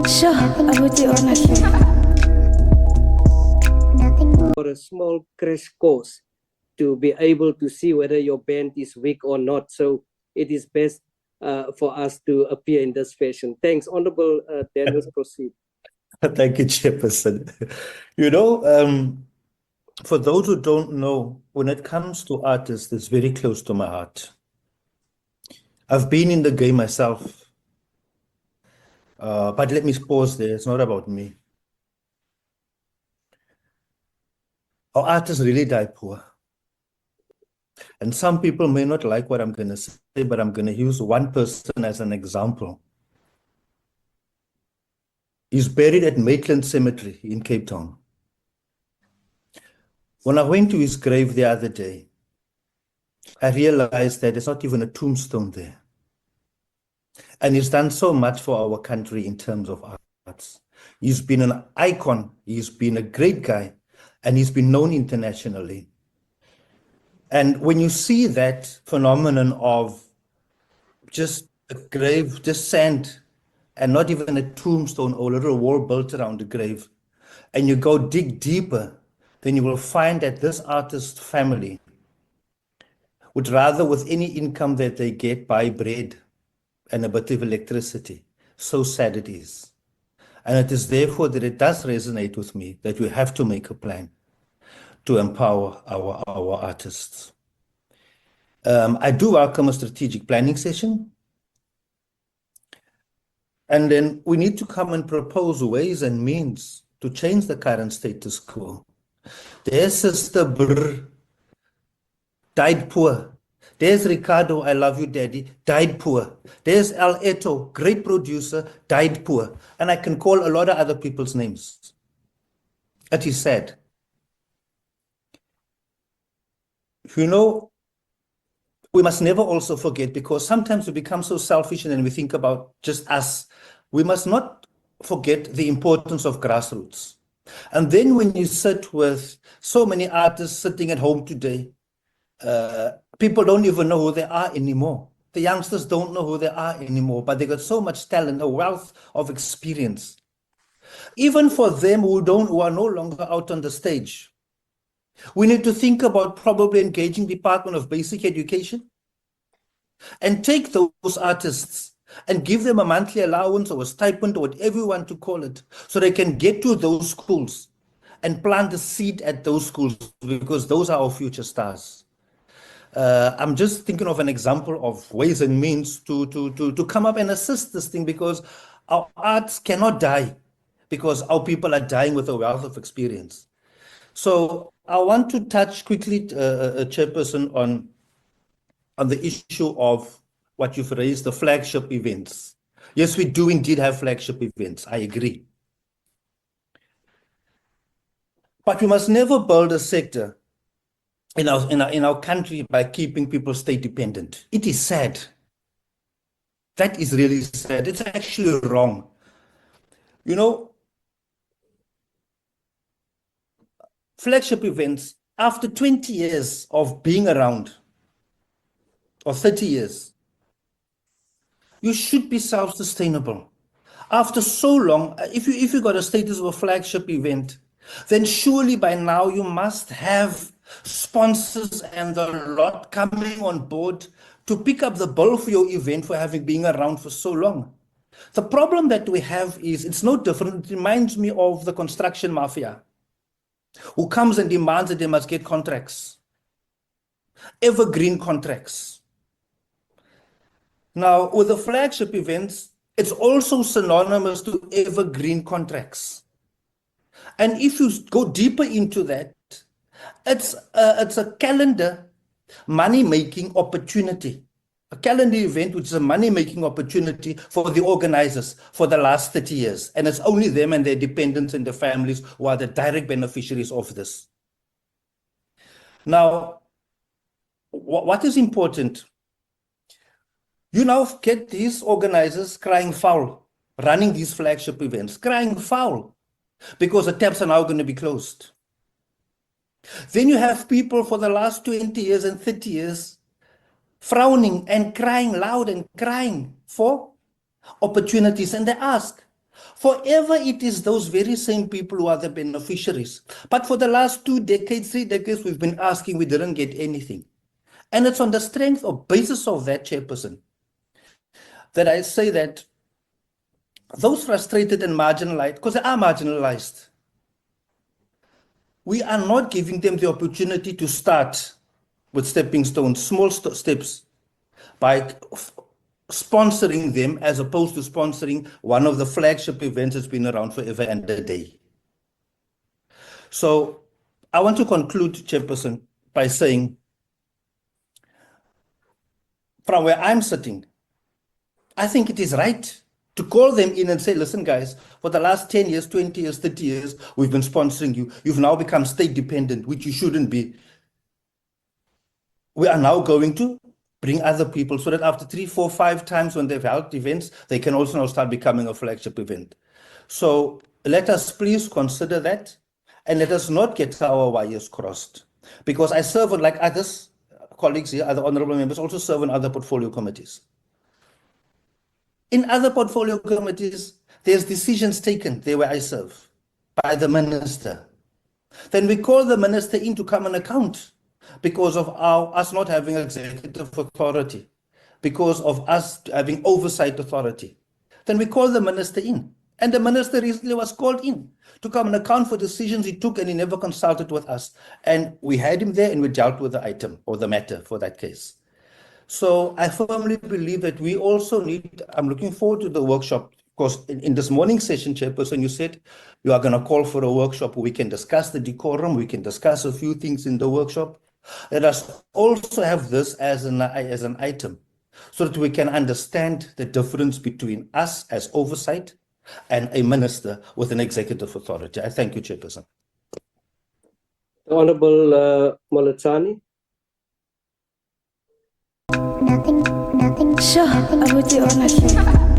Sure, abuti ona ke. For a small crash course to be able to see whether your band is weak or not. So it is best for us to appear in this fashion. Thanks, Honorable Daniels, proceed. Thank you, Chairperson. For those who don't know, when it comes to artists, it's very close to my heart. I've been in the game myself, but let me pause there. It's not about me. Our artists really die poor. And some people may not like what I'm going to say, but I'm going to use one person as an example. He's buried at Maitland Cemetery in Cape Town. When I went to his grave the other day, I realized that there's not even a tombstone there. And he's done so much for our country in terms of arts. He's been an icon, he's been a great guy, and he's been known internationally. And when you see that phenomenon of just a grave, just sand, and not even a tombstone or a little wall built around the grave, and you go dig deeper, then you will find that this artist family would rather, with any income that they get, buy bread and a bit of electricity. So sad it is. And it is therefore that it does resonate with me that we have to make a plan to empower our artists. I do welcome a strategic planning session. And then we need to come and propose ways and means to change the current status quo. There's Sister Brr, died poor. There's Ricardo, I love you, Daddy, died poor. There's El Eto, great producer, died poor. And I can call a lot of other people's names. It is sad. You know, we must never also forget, because sometimes we become so selfish and then we think about just us. We must not forget the importance of grassroots. And then when you sit with so many artists sitting at home today, people don't even know who they are anymore. The youngsters don't know who they are anymore, but they got so much talent, a wealth of experience. Even for them who are no longer out on the stage, we need to think about probably engaging Department of Basic Education and take those artists and give them a monthly allowance or a stipend or whatever you want to call it, so they can get to those schools and plant the seed at those schools, because those are our future stars. I'm just thinking of an example of ways and means to come up and assist this thing, because our arts cannot die because our people are dying with a wealth of experience. So I want to touch quickly, Chairperson, on the issue of what you've raised, the flagship events. Yes, we do indeed have flagship events. I agree. But we must never build a sector in our country by keeping people state dependent. It is sad. That is really sad. It's actually wrong. You know, flagship events, after 20 years of being around, or 30 years, you should be self-sustainable. After so long, if you got a status of a flagship event, then surely by now you must have sponsors and a lot coming on board to pick up the bill for your event for having been around for so long. The problem that we have is, it's no different. It reminds me of the construction mafia, who comes and demands that they must get contracts, evergreen contracts. Now, with the flagship events, it's also synonymous to evergreen contracts. And if you go deeper into that, it's a calendar money-making opportunity. A calendar event which is a money-making opportunity for the organizers for the last 30 years. And it's only them and their dependents and their families who are the direct beneficiaries of this. Now, what is important? You now get these organizers crying foul, running these flagship events, crying foul, because the taps are now going to be closed. Then you have people for the last 20 years and 30 years frowning and crying loud and crying for opportunities. And they ask, Forever it is those very same people who are the beneficiaries. But for the last 2 decades, 3 decades, we've been asking, we didn't get anything. And it's on the strength or basis of that, Chairperson, that I say that those frustrated and marginalized, because they are marginalized, we are not giving them the opportunity to start with stepping stones, small steps, by sponsoring them as opposed to sponsoring one of the flagship events that's been around forever and a day. So I want to conclude, Chairperson, by saying, from where I'm sitting, I think it is right to call them in and say, listen, guys, for the last 10 years, 20 years, 30 years, we've been sponsoring you. You've now become state dependent, which you shouldn't be. We are now going to bring other people so that after 3, 4, 5 times when they've held events, they can also now start becoming a flagship event. So let us please consider that, and let us not get our wires crossed. Because I serve on, like others, colleagues here, other honorable members, also serve on other portfolio committees. In other portfolio committees, there's decisions taken there where I serve by the minister. Then we call the minister in to come and account because of us not having executive authority, because of us having oversight authority. Then we call the minister in. And the minister recently was called in to come and account for decisions he took, and he never consulted with us. And we had him there and we dealt with the item or the matter for that case. So I firmly believe that we also need, I'm looking forward to the workshop, because in this morning session, Chairperson, you said you are going to call for a workshop where we can discuss the decorum, we can discuss a few things in the workshop. Let us also have this as an item so that we can understand the difference between us as oversight and a minister with an executive authority. I thank you, Chairperson. Honorable Malachani. Sure, I would do honestly.